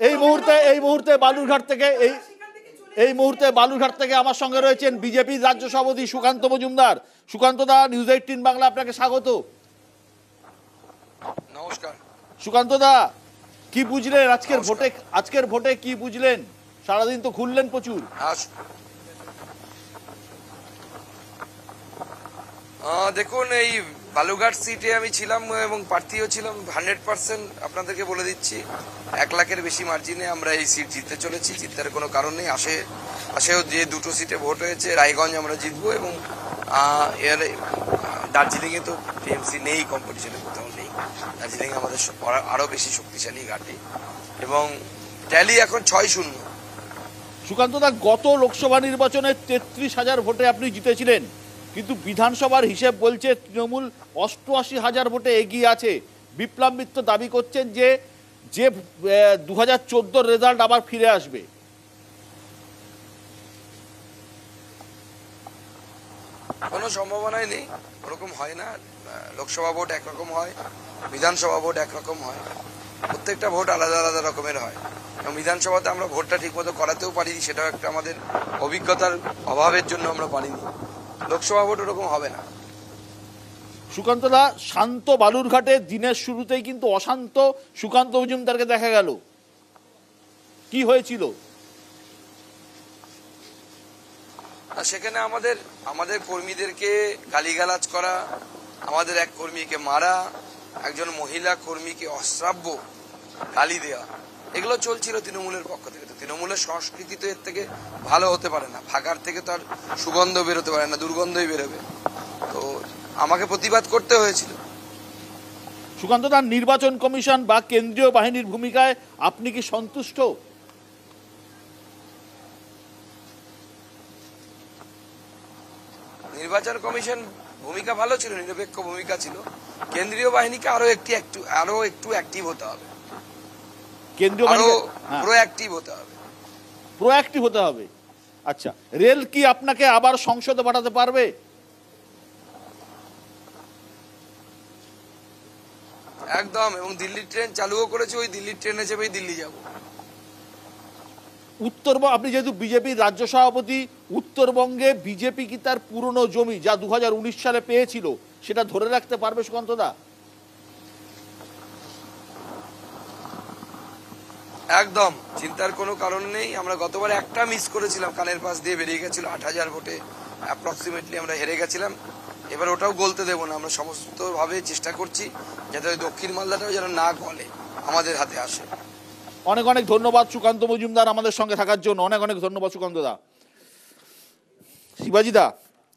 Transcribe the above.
এই মুহূর্তে বালুরঘাট থেকে আমার সঙ্গে রয়েছেন বিজেপির রাজ্য সভাপতি সুকান্ত মজুমদার। সুকান্ত দা, নিউজ 18 বাংলা আপনাকে স্বাগত। নমস্কার। সুকান্ত দা, কি বুঝলেন আজকের ভোটে কি বুঝলেন? সারাদিন তো ঘুরলেন প্রচুর। দেখুন, এই বালুরঘাট সিটে আমি ছিলাম এবং প্রার্থীও ছিলাম 100%। আপনাদেরকে বলে দিচ্ছি, 1 লাখের বেশি মার্জিনে আমরা এই সিট জিততে চলেছি। জিতার কোনো কারণ নেই। আসেও যে দুটো সিটে ভোট হয়েছে, রায়গঞ্জ আমরা জিতবো এবং এর দার্জিলিংয়ে তো টিএমসি নেই, কম্পিটিশনে কোথাও নেই। দার্জিলিং আমাদের আরো বেশি শক্তিশালী ঘাঁটি এবং ট্যালি এখন 6-0। সুকান্ত দা, গত লোকসভা নির্বাচনে 33,000 ভোটে আপনি জিতেছিলেন, কিন্তু বিধানসভার হিসেব বলছে তৃণমূল 88,000 ভোটে এগিয়ে আছে। বিপ্লব মিত্র দাবি করছেন যে 2014 রেজাল্ট আবার ফিরে আসবে। কোনো সম্ভাবনাই নেই, ওরকম হয় না। লোকসভা ভোট একরকম হয়, বিধানসভা ভোট একরকম হয়, প্রত্যেকটা ভোট আলাদা আলাদা রকমের হয়। এবং বিধানসভাতে আমরা ভোটটা ঠিকমতো করাতেও পারিনি, সেটাও একটা আমাদের অভিজ্ঞতার অভাবের জন্য আমরা পারিনি। লোকসভা ভোট ওরকম হবে না। সুকান্ত দা, শান্ত বালুরঘাটে দিনের শুরুতেই কিন্তু অশান্ত সুকান্ত মজুমদারকে দেখা গেল, কি হয়েছিল? সেখানে আমাদের কর্মীদেরকে গালিগালাজ করা, আমাদের এক কর্মীকে মারা, একজন মহিলা কর্মীকে অশ্রাব্য গালি দেওয়া, এগুলো চলছিল তৃণমূলের পক্ষ থেকে। তো তৃণমূলের সংস্কৃতি তো এর থেকে ভালো হতে পারে না। ফাঁকার থেকে তো আর সুগন্ধ বেরোতে পারে না, দুর্গন্ধই বেরোবে। তো আমাকে প্রতিবাদ করতে হয়েছিল। সুকান্ত দা, নির্বাচন কমিশন বা কেন্দ্রীয় বাহিনীর ভূমিকায় আপনি কি সন্তুষ্ট? নির্বাচন কমিশন ভূমিকা ভালো ছিল, নিরপেক্ষ ভূমিকা ছিল। কেন্দ্রীয় বাহিনীকে আরো একটু অ্যাক্টিভ হতে হবে, প্রোঅ্যাক্টিভ হতে হবে। আচ্ছা, রেল কি আপনাকে আবার সংসদে পাঠাতে পারবে? একদম। এবং দিল্লির ট্রেন চালুও করেছে, ওই দিল্লির ট্রেনে চেপেই দিল্লি যাব। আপনি যেহেতু বিজেপির রাজ্য সভাপতি, উত্তরবঙ্গে বিজেপি কি তার পুরনো জমি যা 2019 সালে পেয়েছিল সেটা ধরে রাখতে পারবে সুকান্ত দা? একদম, চিন্তার কোনো কারণ নেই। আমরা গতবার একটা মিস করেছিলাম, কানের পাশ দিয়ে বেরিয়ে গেছিল, 8,000 ভোটে অ্যাপ্রক্সিমেটলি আমরা হেরে গেছিলাম। এবার ওটাও গলতে দেবো না। আমরা সমস্ত ভাবে চেষ্টা করছি যাতে ওই দক্ষিণ মালদাটাও যেন না গলে, আমাদের হাতে আসে। অনেক অনেক ধন্যবাদ সুকান্ত মজুমদার আমাদের সঙ্গে থাকার জন্য। অনেক অনেক ধন্যবাদ সুকান্ত দা। শিবাজি দা।